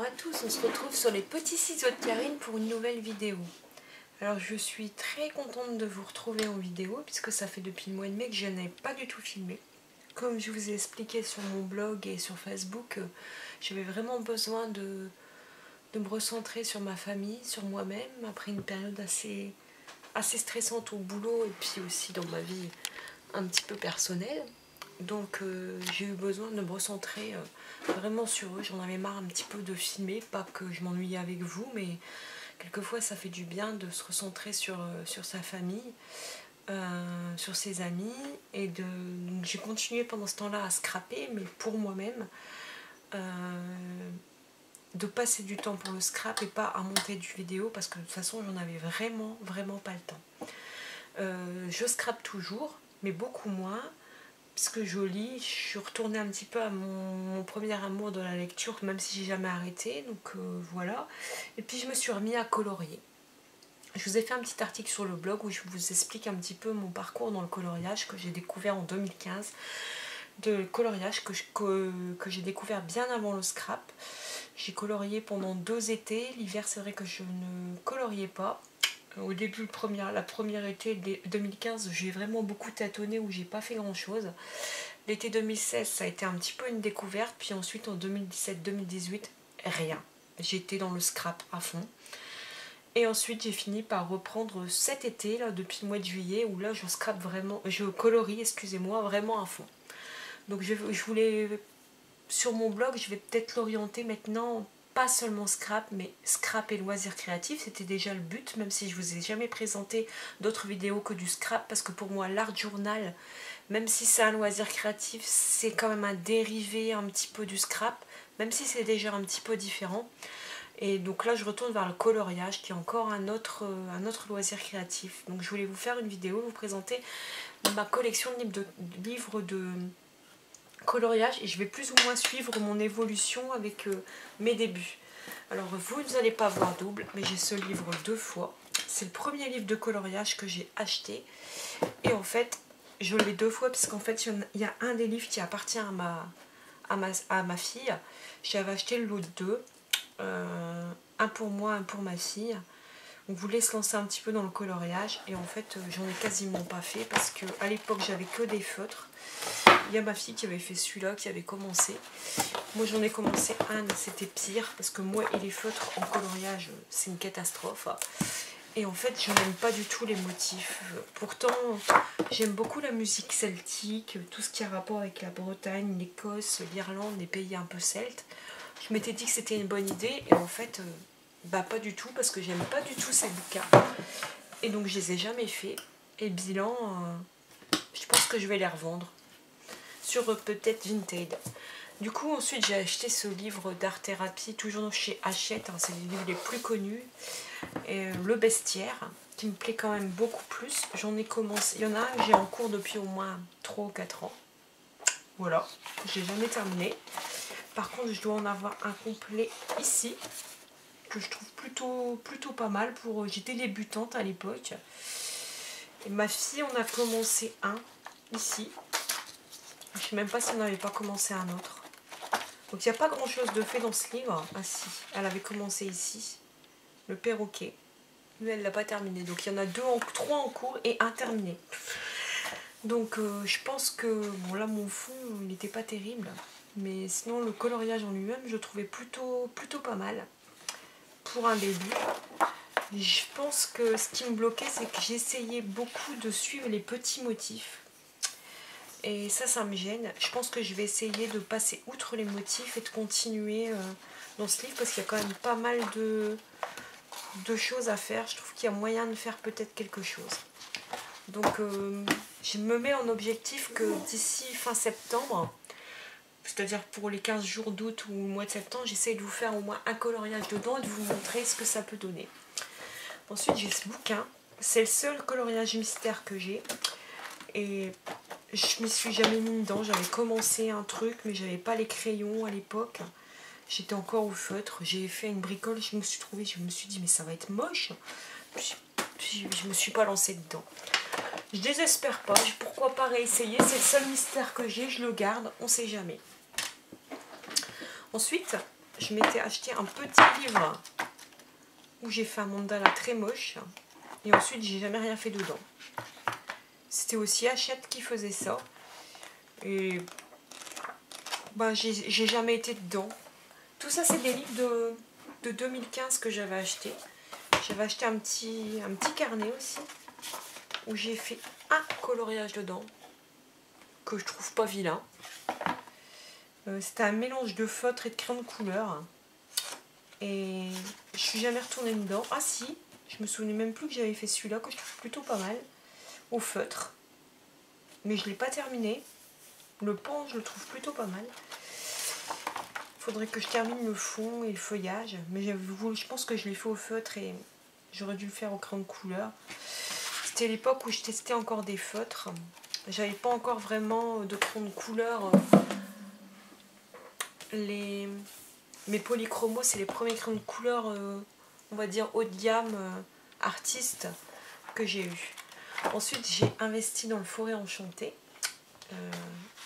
à tous, on se retrouve sur les petits ciseaux de Karine pour une nouvelle vidéo. Alors je suis très contente de vous retrouver en vidéo puisque ça fait depuis le mois de mai que je n'ai pas du tout filmé. Comme je vous ai expliqué sur mon blog et sur Facebook, j'avais vraiment besoin de me recentrer sur ma famille, sur moi-même, après une période assez stressante au boulot et puis aussi dans ma vie un petit peu personnelle. Donc j'ai eu besoin de me recentrer vraiment sur eux. J'en avais marre un petit peu de filmer, pas que je m'ennuyais avec vous, mais quelquefois ça fait du bien de se recentrer sur sa famille, sur ses amis. Et j'ai continué pendant ce temps-là à scraper, mais pour moi-même, de passer du temps pour le scrap et pas à monter du vidéo, parce que de toute façon j'en avais vraiment pas le temps. Je scrape toujours, mais beaucoup moins. Parce que je lis, je suis retournée un petit peu à mon premier amour de la lecture, même si j'ai jamais arrêté, donc voilà. Et puis je me suis remis à colorier. Je vous ai fait un petit article sur le blog où je vous explique un petit peu mon parcours dans le coloriage que j'ai découvert en 2015. De coloriage que j'ai découvert bien avant le scrap. J'ai colorié pendant 2 étés. L'hiver, c'est vrai que je ne coloriais pas. Au début, la première été 2015, j'ai vraiment beaucoup tâtonné où j'ai pas fait grand chose. L'été 2016, ça a été un petit peu une découverte. Puis ensuite, en 2017-2018, rien. J'étais dans le scrap à fond. Et ensuite, j'ai fini par reprendre cet été, là, depuis le mois de juillet, où là, je colorie, excusez-moi, vraiment à fond. Donc je voulais, sur mon blog, je vais peut-être l'orienter maintenant, pas seulement scrap, mais scrap et loisirs créatifs. C'était déjà le but, même si je vous ai jamais présenté d'autres vidéos que du scrap, parce que pour moi l'art journal, même si c'est un loisir créatif, c'est quand même un dérivé un petit peu du scrap, même si c'est déjà un petit peu différent. Et donc là je retourne vers le coloriage, qui est encore un autre loisir créatif. Donc je voulais vous faire une vidéo, vous présenter ma collection de livres de coloriage, et je vais plus ou moins suivre mon évolution avec mes débuts. Alors vous n'allez pas voir double, mais j'ai ce livre 2 fois. C'est le premier livre de coloriage que j'ai acheté, et en fait je l'ai 2 fois parce qu'en fait il y a un des livres qui appartient à ma fille. J'avais acheté le lot de 2, un pour moi, un pour ma fille. On voulait se lancer un petit peu dans le coloriage, et en fait j'en ai quasiment pas fait parce que à l'époque j'avais que des feutres. Il y a ma fille qui avait fait celui-là, qui avait commencé. Moi j'en ai commencé un, c'était pire parce que moi et les feutres en coloriage c'est une catastrophe. Et en fait je n'aime pas du tout les motifs. Pourtant j'aime beaucoup la musique celtique, tout ce qui a rapport avec la Bretagne, l'Écosse, l'Irlande, les pays un peu celtes. Je m'étais dit que c'était une bonne idée, et en fait bah pas du tout, parce que j'aime pas du tout ces bouquins. Et donc je les ai jamais fait. Et bilan, je pense que je vais les revendre sur peut-être Vinted. Du coup ensuite j'ai acheté ce livre d'art thérapie, toujours chez Hachette, hein, c'est les livres les plus connus, et Le Bestiaire, qui me plaît quand même beaucoup plus. J'en ai commencé, il y en a un que j'ai en cours depuis au moins 3 ou 4 ans. Voilà, j'ai jamais terminé. Par contre je dois en avoir un complet ici, que je trouve plutôt pas mal. J'étais débutante à l'époque. Et ma fille, on a commencé un ici. Je sais même pas si on n'avait pas commencé un autre. Donc il n'y a pas grand chose de fait dans ce livre. Ah si, elle avait commencé ici. Le perroquet. Mais elle l'a pas terminé. Donc il y en a 3 en cours et un terminé. Donc je pense que, bon là mon fond il n'était pas terrible. Mais sinon le coloriage en lui-même je le trouvais plutôt pas mal. Pour un début. Je pense que ce qui me bloquait, c'est que j'essayais beaucoup de suivre les petits motifs. Et ça me gêne. Je pense que je vais essayer de passer outre les motifs et de continuer dans ce livre, parce qu'il y a quand même pas mal de choses à faire. Je trouve qu'il y a moyen de faire peut-être quelque chose. Donc je me mets en objectif que d'ici fin septembre, c'est-à-dire pour les 15 jours d'août ou le mois de septembre, j'essaie de vous faire au moins un coloriage dedans et de vous montrer ce que ça peut donner. Ensuite j'ai ce bouquin, c'est le seul coloriage mystère que j'ai, et je m'y suis jamais mis dedans. J'avais commencé un truc mais j'avais pas les crayons à l'époque, j'étais encore au feutre. J'ai fait une bricole, je me suis dit mais ça va être moche, puis je me suis pas lancée dedans. Je désespère pas, pourquoi pas réessayer, c'est le seul mystère que j'ai, je le garde, on sait jamais. Ensuite je m'étais acheté un petit livre où j'ai fait un mandala très moche. Et ensuite, j'ai jamais rien fait dedans. C'était aussi Hachette qui faisait ça. Et bah, j'ai jamais été dedans. Tout ça, c'est des livres de 2015 que j'avais acheté. J'avais acheté un petit carnet aussi, où j'ai fait un coloriage dedans, que je trouve pas vilain. C'était un mélange de feutre et de crayon de couleur. Et je suis jamais retournée dedans. Ah si, je me souvenais même plus que j'avais fait celui-là, que je trouve plutôt pas mal, au feutre. Mais je l'ai pas terminé. Le pan, je le trouve plutôt pas mal. Faudrait que je termine le fond et le feuillage. Mais je pense que je l'ai fait au feutre et j'aurais dû le faire au crayon de couleur. C'était l'époque où je testais encore des feutres. J'avais pas encore vraiment de crayon de couleur. Mes polychromos, c'est les premiers crayons de couleur, on va dire haut de gamme, artiste que j'ai eu. Ensuite, j'ai investi dans le Forêt Enchantée.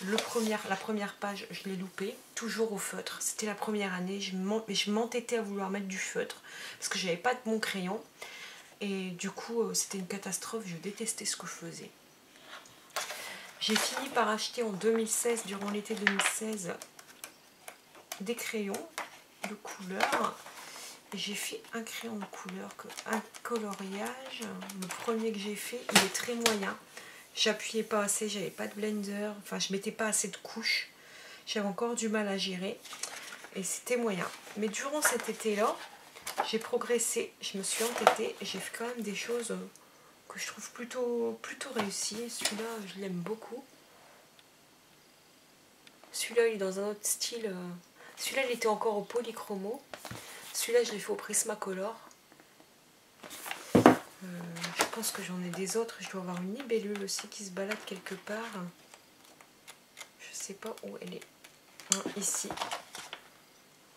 La première page, je l'ai loupé, toujours au feutre. C'était la première année, je m'entêtais à vouloir mettre du feutre parce que j'avais pas de bon crayon. Et du coup, c'était une catastrophe, je détestais ce que je faisais. J'ai fini par acheter en 2016, durant l'été 2016, des crayons de couleur. J'ai fait un crayon de couleur, un coloriage. Le premier que j'ai fait, il est très moyen. J'appuyais pas assez, j'avais pas de blender, enfin je mettais pas assez de couches. J'avais encore du mal à gérer et c'était moyen. Mais durant cet été-là, j'ai progressé, je me suis entêtée et j'ai fait quand même des choses que je trouve plutôt réussies. Celui-là, je l'aime beaucoup. Celui-là, il est dans un autre style. Celui-là, il était encore au polychromo. Celui-là, je l'ai fait au Prismacolor. Je pense que j'en ai des autres. Je dois avoir une libellule aussi qui se balade quelque part. Je sais pas où elle est. Ici.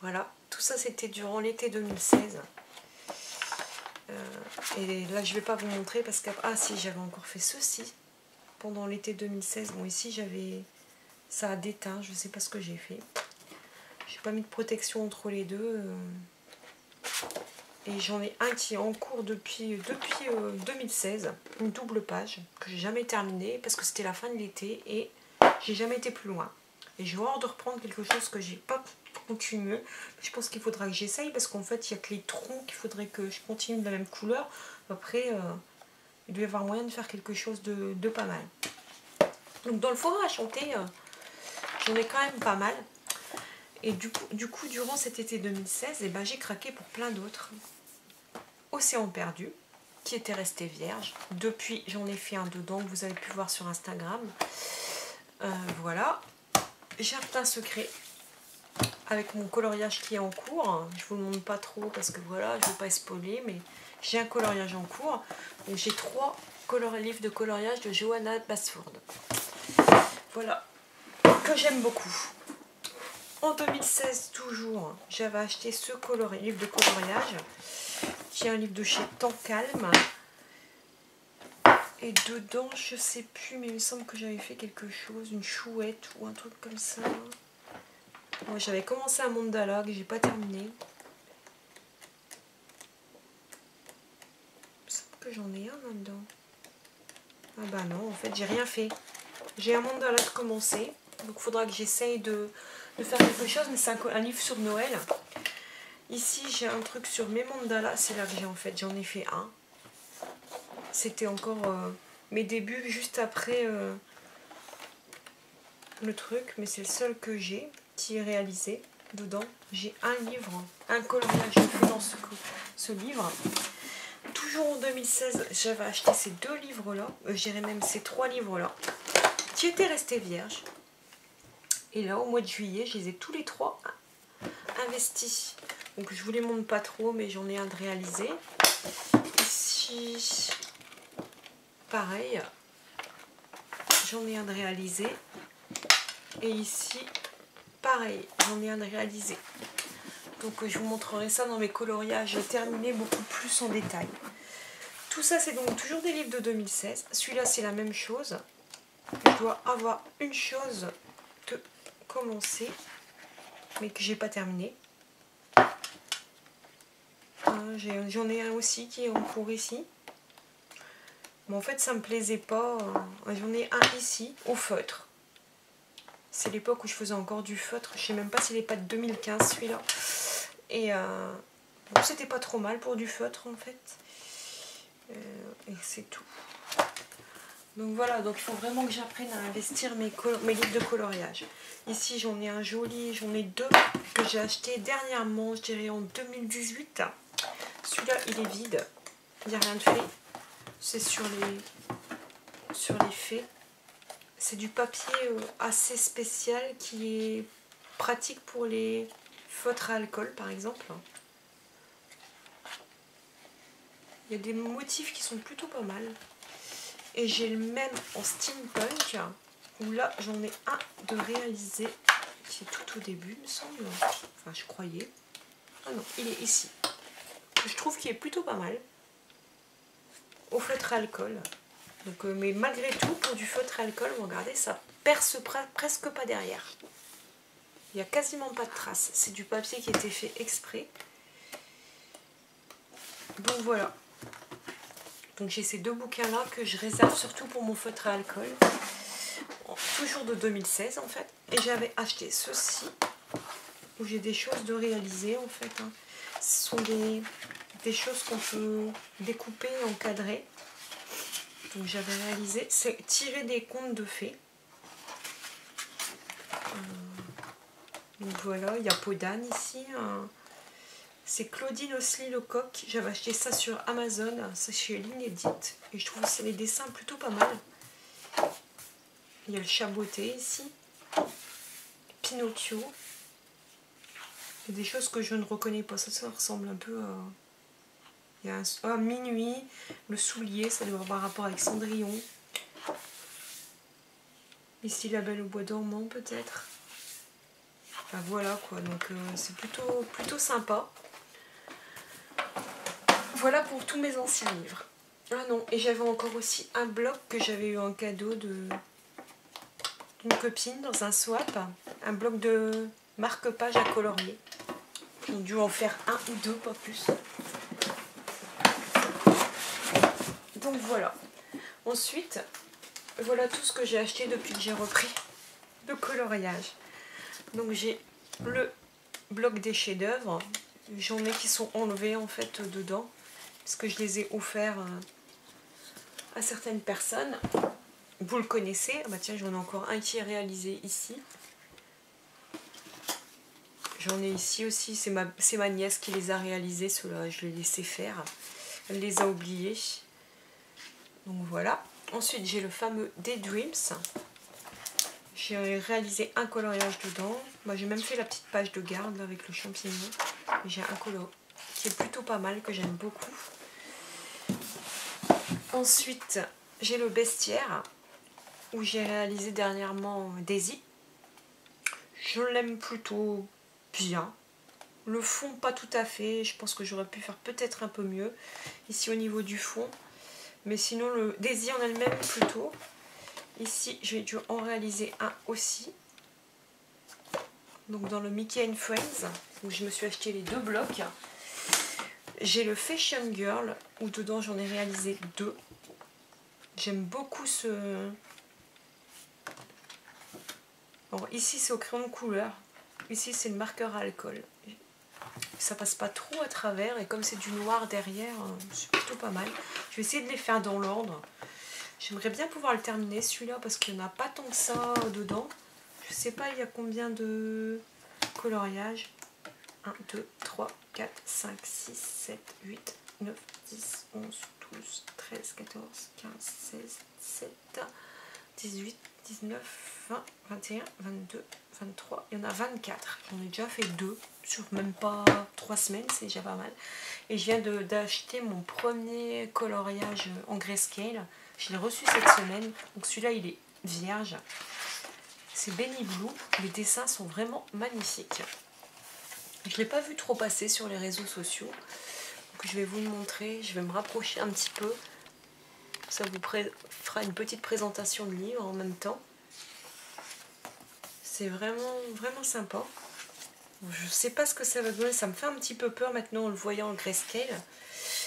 Voilà. Tout ça, c'était durant l'été 2016. Et là, je vais pas vous montrer parce que... Ah si, j'avais encore fait ceci pendant l'été 2016. Bon, ici, j'avais... Ça a déteint. Je sais pas ce que j'ai fait. J'ai pas mis de protection entre les deux. Et j'en ai un qui est en cours depuis 2016, une double page que j'ai jamais terminée parce que c'était la fin de l'été et j'ai jamais été plus loin. Et j'ai hâte de reprendre quelque chose que j'ai pas continué. Je pense qu'il faudra que j'essaye parce qu'en fait il n'y a que les troncs qu'il faudrait que je continue de la même couleur. Après il doit y avoir moyen de faire quelque chose de pas mal. Donc dans le Forêt Enchantée, j'en ai quand même pas mal. Et du coup durant cet été 2016, eh ben, j'ai craqué pour plein d'autres. Océan perdu, qui était resté vierge. Depuis, j'en ai fait un dedans que vous avez pu voir sur Instagram. Voilà. Jardin secret, avec mon coloriage qui est en cours. Je vous le montre pas trop parce que voilà, je ne veux pas spoiler, mais j'ai un coloriage en cours. J'ai 3 livres de coloriage de Johanna Basford. Voilà, que j'aime beaucoup. En 2016, toujours, j'avais acheté ce livre de coloriage, qui est un livre de chez Temps Calme. Et dedans, je sais plus, mais il me semble que j'avais fait quelque chose, une chouette ou un truc comme ça. Ouais, j'avais commencé un mandala que j'ai pas terminé. Il me semble que j'en ai un là-dedans. Ah bah non, en fait, j'ai rien fait. J'ai un mandala de commencer, donc il faudra que j'essaye de faire quelque chose, mais c'est un livre sur Noël. Ici, j'ai un truc sur mes mandalas, c'est là que j'en ai fait un. C'était encore mes débuts, juste après le truc, mais c'est le seul que j'ai qui est réalisé. Dedans, j'ai un livre, un coloriage fait dans ce livre. Toujours en 2016, j'avais acheté ces 2 livres-là, je dirais même ces 3 livres-là, qui étaient restés vierges. Et là, au mois de juillet, je les ai tous les 3 investis. Donc je vous les montre pas trop, mais j'en ai un de réalisé. Ici, pareil, j'en ai un de réalisé. Et ici, pareil, j'en ai un de réalisé. Donc je vous montrerai ça dans mes coloriages terminés beaucoup plus en détail. Tout ça, c'est donc toujours des livres de 2016. Celui-là, c'est la même chose. Je dois avoir une chose de commencer, mais que j'ai pas terminé. j'en ai un aussi qui est en cours ici. Mais en fait ça me plaisait pas. J'en ai un ici au feutre. C'est l'époque où je faisais encore du feutre. Je sais même pas s'il n'est pas de 2015 celui-là. Et bon, c'était pas trop mal pour du feutre en fait. Et c'est tout. Donc voilà, donc il faut vraiment que j'apprenne à investir mes livres de coloriage. Ici j'en ai un joli, j'en ai deux que j'ai acheté dernièrement, je dirais en 2018. Celui-là il est vide, il n'y a rien de fait. C'est sur les faits. C'est du papier assez spécial qui est pratique pour les feutres à alcool par exemple. Il y a des motifs qui sont plutôt pas mal. Et j'ai le même en steampunk, où là j'en ai un de réalisé, qui est tout au début il me semble. Enfin je croyais. Ah non, il est ici. Je trouve qu'il est plutôt pas mal. Au feutre à alcool. Donc, mais malgré tout, pour du feutre à alcool, regardez, ça perce presque pas derrière. Il n'y a quasiment pas de traces. C'est du papier qui a été fait exprès. Donc voilà. Donc j'ai ces deux bouquins là que je réserve surtout pour mon feutre à alcool. Toujours de 2016 en fait. Et j'avais acheté ceci où j'ai des choses de réaliser en fait. Hein. Ce sont des choses qu'on peut découper et encadrer. Donc j'avais réalisé, c'est tirer des contes de fées. Donc voilà, il y a Podane ici. C'est Claudine Osly-Lecoq. J'avais acheté ça sur Amazon. C'est chez l'Inédit. Et je trouve que c'est les dessins plutôt pas mal. Il y a le Chaboté ici. Pinocchio. Il y a des choses que je ne reconnais pas. Ça ressemble un peu à... Il y a Minuit. Le soulier, ça doit avoir rapport avec Cendrillon. Ici, La Belle au bois dormant peut-être. Enfin, voilà quoi. Donc c'est plutôt sympa. Voilà pour tous mes anciens livres. Ah non, et j'avais encore aussi un bloc que j'avais eu en cadeau d'une copine dans un swap. Un bloc de marque-page à colorier. J'ai dû en faire un ou deux, pas plus. Donc voilà. Ensuite, voilà tout ce que j'ai acheté depuis que j'ai repris le coloriage. Donc j'ai le bloc des chefs-d'œuvre. J'en ai qui sont enlevés en fait dedans. Parce que je les ai offerts à certaines personnes. Vous le connaissez. Ah bah tiens, j'en ai encore un qui est réalisé ici. J'en ai ici aussi. C'est ma nièce qui les a réalisés. Ceux-là, je les ai laissés faire. Elle les a oubliés. Donc voilà. Ensuite, j'ai le fameux Daydreams. J'ai réalisé un coloriage dedans. Moi, j'ai même fait la petite page de garde là, avec le champignon. J'ai un color qui est plutôt pas mal, que j'aime beaucoup. Ensuite, j'ai le bestiaire où j'ai réalisé dernièrement Daisy. Je l'aime plutôt bien. Le fond, pas tout à fait. Je pense que j'aurais pu faire peut-être un peu mieux ici au niveau du fond. Mais sinon, le Daisy en elle-même plutôt. Ici, j'ai dû en réaliser un aussi. Donc dans le Mickey & Friends, où je me suis acheté les deux blocs. J'ai le Fashion Girl, où dedans j'en ai réalisé deux. J'aime beaucoup ce... Alors ici c'est au crayon de couleur. Ici c'est le marqueur à alcool. Ça passe pas trop à travers, et comme c'est du noir derrière, c'est plutôt pas mal. Je vais essayer de les faire dans l'ordre. J'aimerais bien pouvoir le terminer celui-là, parce qu'il n'y en a pas tant que ça dedans. Je sais pas il y a combien de coloriages. 1, 2, 3, 4, 5, 6, 7, 8, 9, 10, 11, 12, 13, 14, 15, 16, 17, 18, 19, 20, 21, 22, 23. Il y en a 24. J'en ai déjà fait 2 sur même pas 3 semaines, c'est déjà pas mal. Et je viens d'acheter mon premier coloriage en grayscale. Je l'ai reçu cette semaine. Donc celui-là, il est vierge. C'est Benny Blue. Les dessins sont vraiment magnifiques. Je ne l'ai pas vu trop passer sur les réseaux sociaux. Donc je vais vous le montrer. Je vais me rapprocher un petit peu. Ça vous fera une petite présentation de livre en même temps. C'est vraiment, vraiment sympa. Je sais pas ce que ça va donner, ça me fait un petit peu peur maintenant en le voyant en grayscale.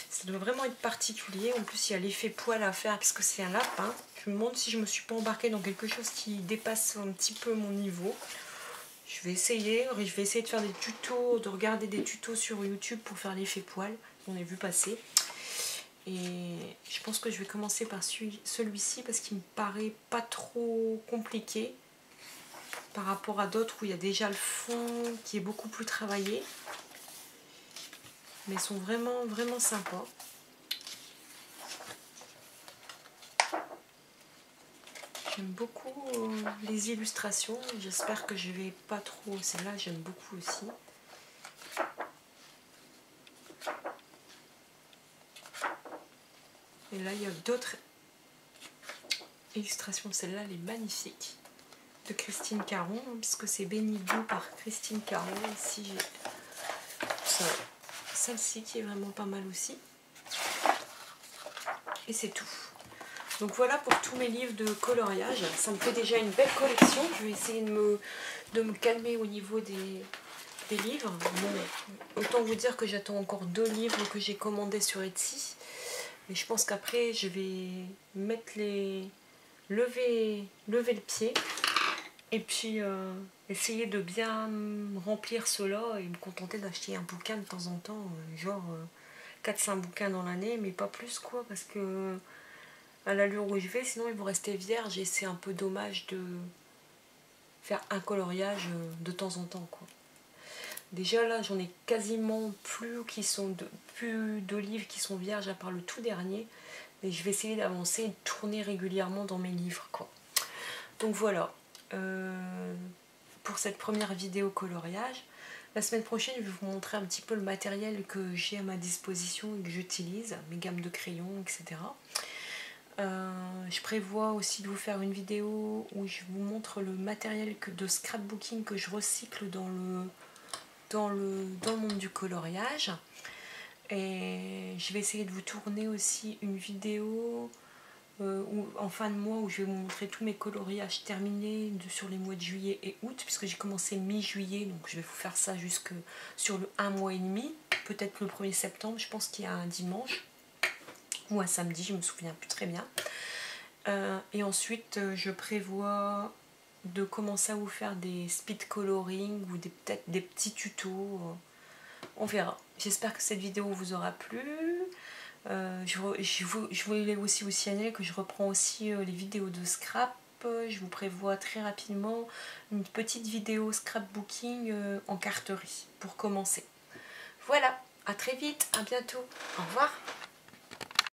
Ça doit vraiment être particulier. En plus, il y a l'effet poil à faire parce que c'est un lapin. Je me demande si je me suis pas embarquée dans quelque chose qui dépasse un petit peu mon niveau. Je vais essayer de faire des tutos, de regarder des tutos sur YouTube pour faire l'effet poil. On a vu passer. Et je pense que je vais commencer par celui-ci parce qu'il me paraît pas trop compliqué par rapport à d'autres où il y a déjà le fond qui est beaucoup plus travaillé. Mais ils sont vraiment, vraiment sympas. J'aime beaucoup les illustrations. J'espère que je vais pas trop... Celle-là, j'aime beaucoup aussi. Et là, il y a d'autres illustrations. Celle-là, elle est magnifique. De Christine Caron, puisque c'est Béni Blue par Christine Caron. Ici, j'ai celle-ci qui est vraiment pas mal aussi. Et c'est tout. Donc voilà pour tous mes livres de coloriage. Ça me fait déjà une belle collection. Je vais essayer de me calmer au niveau des livres. Bon, autant vous dire que j'attends encore 2 livres que j'ai commandés sur Etsy. Mais je pense qu'après, je vais mettre lever le pied. Et puis essayer de bien remplir cela et me contenter d'acheter un bouquin de temps en temps. Genre 4-5 bouquins dans l'année, mais pas plus quoi. Parce que à l'allure où je vais, sinon ils vont rester vierges et c'est un peu dommage de faire un coloriage de temps en temps quoi. Déjà là j'en ai quasiment plus de livres qui sont vierges à part le tout dernier, mais je vais essayer d'avancer et de tourner régulièrement dans mes livres quoi. Donc voilà pour cette première vidéo coloriage. La semaine prochaine je vais vous montrer un petit peu le matériel que j'ai à ma disposition et que j'utilise, mes gammes de crayons etc. Je prévois aussi de vous faire une vidéo où je vous montre le matériel de scrapbooking que je recycle dans le monde du coloriage. Et je vais essayer de vous tourner aussi une vidéo en fin de mois où je vais vous montrer tous mes coloriages terminés sur les mois de juillet et août, puisque j'ai commencé mi-juillet, donc je vais vous faire ça jusque sur le 1 mois et demi, peut-être le 1er septembre, je pense qu'il y a un dimanche ou un samedi, je me souviens plus très bien. Et ensuite je prévois de commencer à vous faire des speed coloring ou peut-être des petits tutos, on verra. J'espère que cette vidéo vous aura plu. Je voulais aussi vous signaler que je reprends aussi les vidéos de scrap. Je vous prévois très rapidement une petite vidéo scrapbooking en carterie pour commencer. Voilà, à très vite, à bientôt, au revoir.